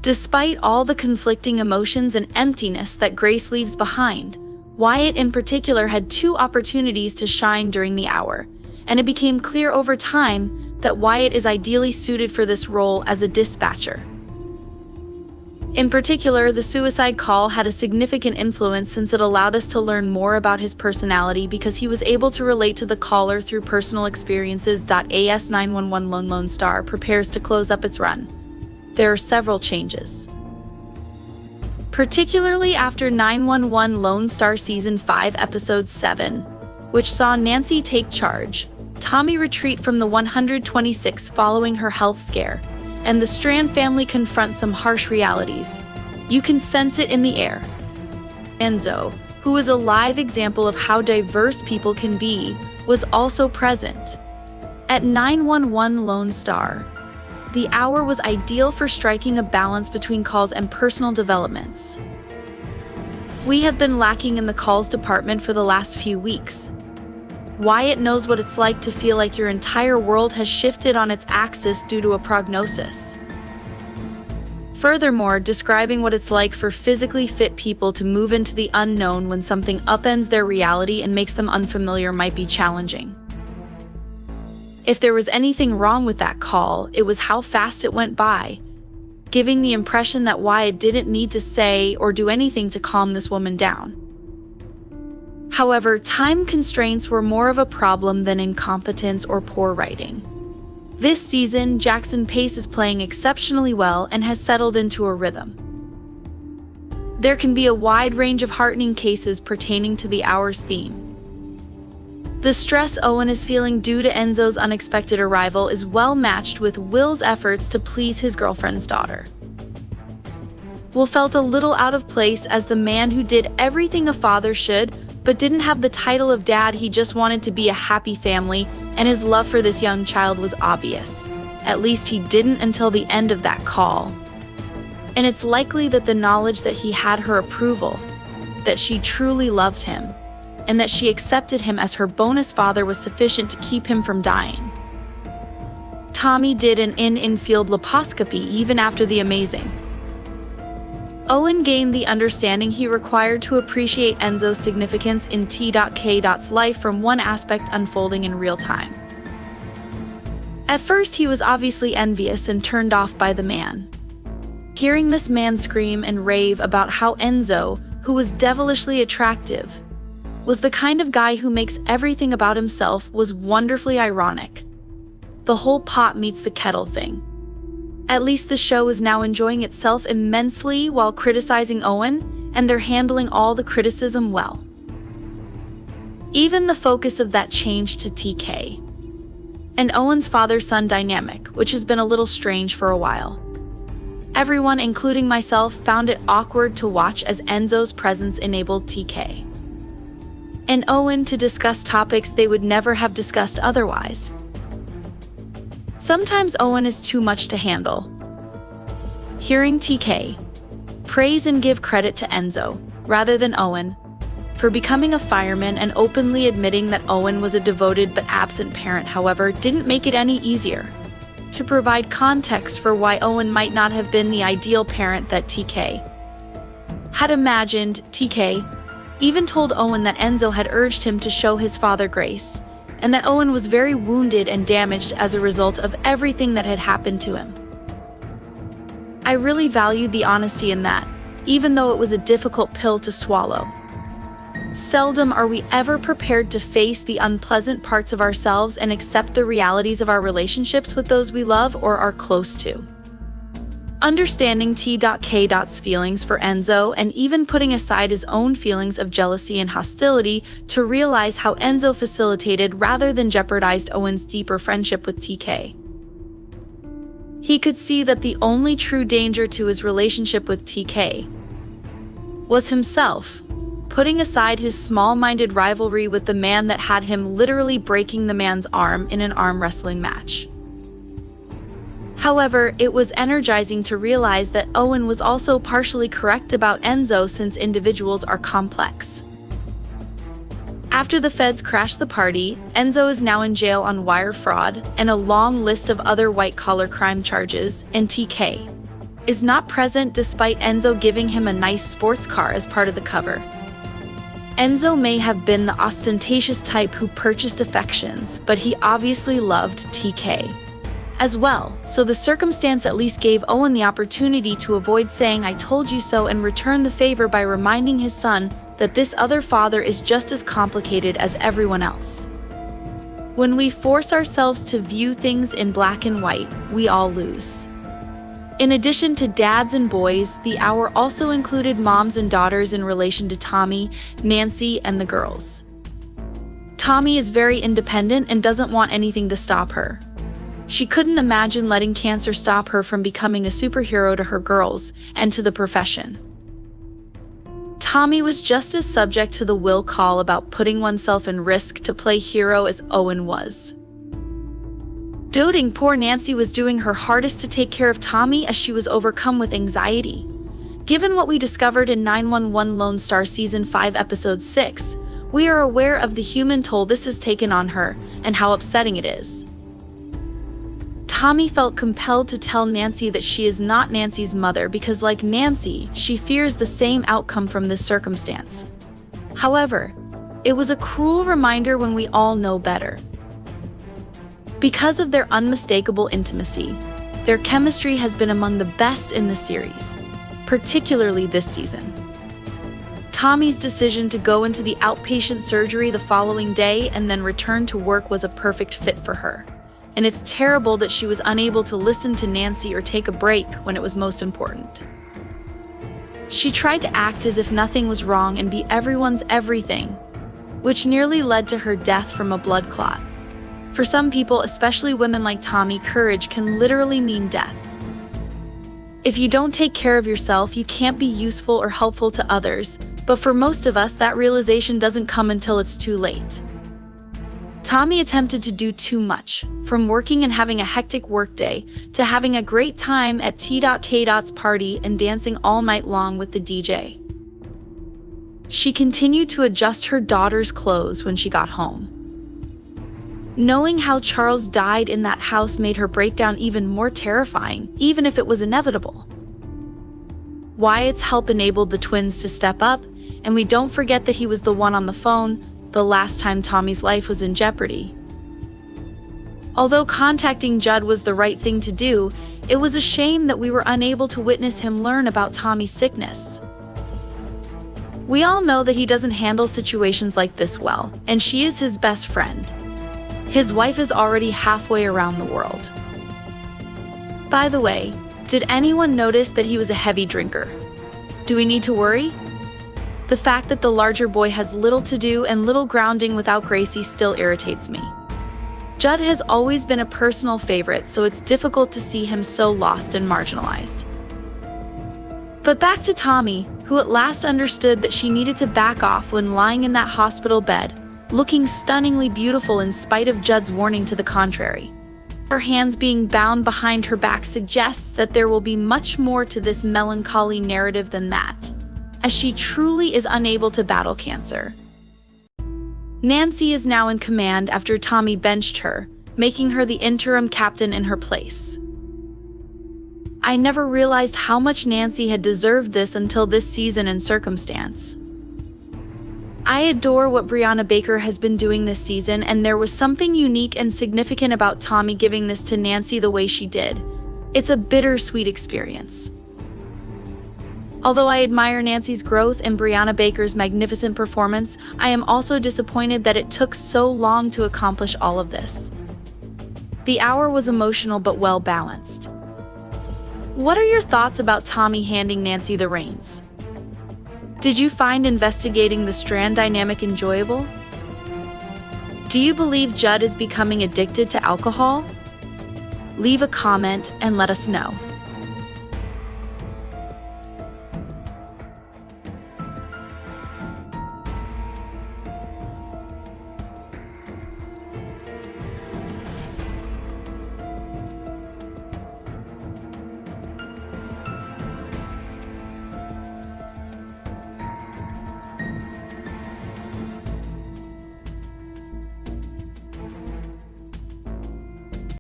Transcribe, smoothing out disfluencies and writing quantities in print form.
Despite all the conflicting emotions and emptiness that Grace leaves behind, Wyatt in particular had two opportunities to shine during the hour, and it became clear over time that Wyatt is ideally suited for this role as a dispatcher. In particular, the suicide call had a significant influence since it allowed us to learn more about his personality because he was able to relate to the caller through personal experiences. As 911 Lone Star prepares to close up its run, there are several changes. Particularly after 911 Lone Star Season 5 Episode 7, which saw Nancy take charge, Tommy retreat from the 126 following her health scare, and the Strand family confront some harsh realities. You can sense it in the air. Enzo, who is a live example of how diverse people can be, was also present. At 911 Lone Star, the hour was ideal for striking a balance between calls and personal developments. We have been lacking in the calls department for the last few weeks. Wyatt knows what it's like to feel like your entire world has shifted on its axis due to a prognosis. Furthermore, describing what it's like for physically fit people to move into the unknown when something upends their reality and makes them unfamiliar might be challenging. If there was anything wrong with that call, it was how fast it went by, giving the impression that Wyatt didn't need to say or do anything to calm this woman down. However, time constraints were more of a problem than incompetence or poor writing. This season, Jackson Pace is playing exceptionally well and has settled into a rhythm. There can be a wide range of heartening cases pertaining to the hour's theme. The stress Owen is feeling due to Enzo's unexpected arrival is well matched with Will's efforts to please his girlfriend's daughter. Will felt a little out of place as the man who did everything a father should, but didn't have the title of dad. He just wanted to be a happy family, and his love for this young child was obvious. At least he didn't until the end of that call. And it's likely that the knowledge that he had her approval, that she truly loved him, and that she accepted him as her bonus father was sufficient to keep him from dying. Tommy did an in-field laparoscopy even after the amazing. Owen gained the understanding he required to appreciate Enzo's significance in T.K.'s life from one aspect unfolding in real time. At first, he was obviously envious and turned off by the man. Hearing this man scream and rave about how Enzo, who was devilishly attractive, was the kind of guy who makes everything about himself was wonderfully ironic. The whole pot meets the kettle thing. At least the show is now enjoying itself immensely while criticizing Owen, and they're handling all the criticism well. Even the focus of that changed to TK and Owen's father-son dynamic, which has been a little strange for a while. Everyone, including myself, found it awkward to watch as Enzo's presence enabled TK and Owen to discuss topics they would never have discussed otherwise. Sometimes Owen is too much to handle. Hearing TK praise and give credit to Enzo, rather than Owen, for becoming a fireman and openly admitting that Owen was a devoted but absent parent, however, didn't make it any easier to provide context for why Owen might not have been the ideal parent that TK had imagined. TK even told Owen that Enzo had urged him to show his father grace, and that Owen was very wounded and damaged as a result of everything that had happened to him. I really valued the honesty in that, even though it was a difficult pill to swallow. Seldom are we ever prepared to face the unpleasant parts of ourselves and accept the realities of our relationships with those we love or are close to. Understanding T.K.'s feelings for Enzo and even putting aside his own feelings of jealousy and hostility to realize how Enzo facilitated rather than jeopardized Owen's deeper friendship with TK. He could see that the only true danger to his relationship with TK was himself, putting aside his small-minded rivalry with the man that had him literally breaking the man's arm in an arm wrestling match. However, it was energizing to realize that Owen was also partially correct about Enzo since individuals are complex. After the feds crashed the party, Enzo is now in jail on wire fraud and a long list of other white-collar crime charges, and TK is not present despite Enzo giving him a nice sports car as part of the cover. Enzo may have been the ostentatious type who purchased affections, but he obviously loved TK as well, so the circumstance at least gave Owen the opportunity to avoid saying "I told you so" and return the favor by reminding his son that this other father is just as complicated as everyone else. When we force ourselves to view things in black and white, we all lose. In addition to dads and boys, the hour also included moms and daughters in relation to Tommy, Nancy, and the girls. Tommy is very independent and doesn't want anything to stop her. She couldn't imagine letting cancer stop her from becoming a superhero to her girls and to the profession. Tommy was just as subject to the will call about putting oneself in risk to play hero as Owen was. Doting poor Nancy was doing her hardest to take care of Tommy as she was overcome with anxiety. Given what we discovered in 911 Lone Star Season 5 Episode 6, we are aware of the human toll this has taken on her and how upsetting it is. Tommy felt compelled to tell Nancy that she is not Nancy's mother because, like Nancy, she fears the same outcome from this circumstance. However, it was a cruel reminder when we all know better. Because of their unmistakable intimacy, their chemistry has been among the best in the series, particularly this season. Tommy's decision to go into the outpatient surgery the following day and then return to work was a perfect fit for her. And it's terrible that she was unable to listen to Nancy or take a break when it was most important. She tried to act as if nothing was wrong and be everyone's everything, which nearly led to her death from a blood clot. For some people, especially women like Tommy, courage can literally mean death. If you don't take care of yourself, you can't be useful or helpful to others, but for most of us, that realization doesn't come until it's too late. Tommy attempted to do too much, from working and having a hectic workday to having a great time at T.K.'s party and dancing all night long with the DJ. She continued to adjust her daughter's clothes when she got home. Knowing how Charles died in that house made her breakdown even more terrifying, even if it was inevitable. Wyatt's help enabled the twins to step up, and we don't forget that he was the one on the phone the last time Tommy's life was in jeopardy. Although contacting Judd was the right thing to do, it was a shame that we were unable to witness him learn about Tommy's sickness. We all know that he doesn't handle situations like this well, and she is his best friend. His wife is already halfway around the world. By the way, did anyone notice that he was a heavy drinker? Do we need to worry? The fact that the larger boy has little to do and little grounding without Gracie still irritates me. Judd has always been a personal favorite, so it's difficult to see him so lost and marginalized. But back to Tommy, who at last understood that she needed to back off when lying in that hospital bed, looking stunningly beautiful in spite of Judd's warning to the contrary. Her hands being bound behind her back suggests that there will be much more to this melancholy narrative than that, as she truly is unable to battle cancer. Nancy is now in command after Tommy benched her, making her the interim captain in her place. I never realized how much Nancy had deserved this until this season and circumstance. I adore what Brianna Baker has been doing this season, and there was something unique and significant about Tommy giving this to Nancy the way she did. It's a bittersweet experience. Although I admire Nancy's growth and Brianna Baker's magnificent performance, I am also disappointed that it took so long to accomplish all of this. The hour was emotional but well balanced. What are your thoughts about Tommy handing Nancy the reins? Did you find investigating the Strand dynamic enjoyable? Do you believe Judd is becoming addicted to alcohol? Leave a comment and let us know.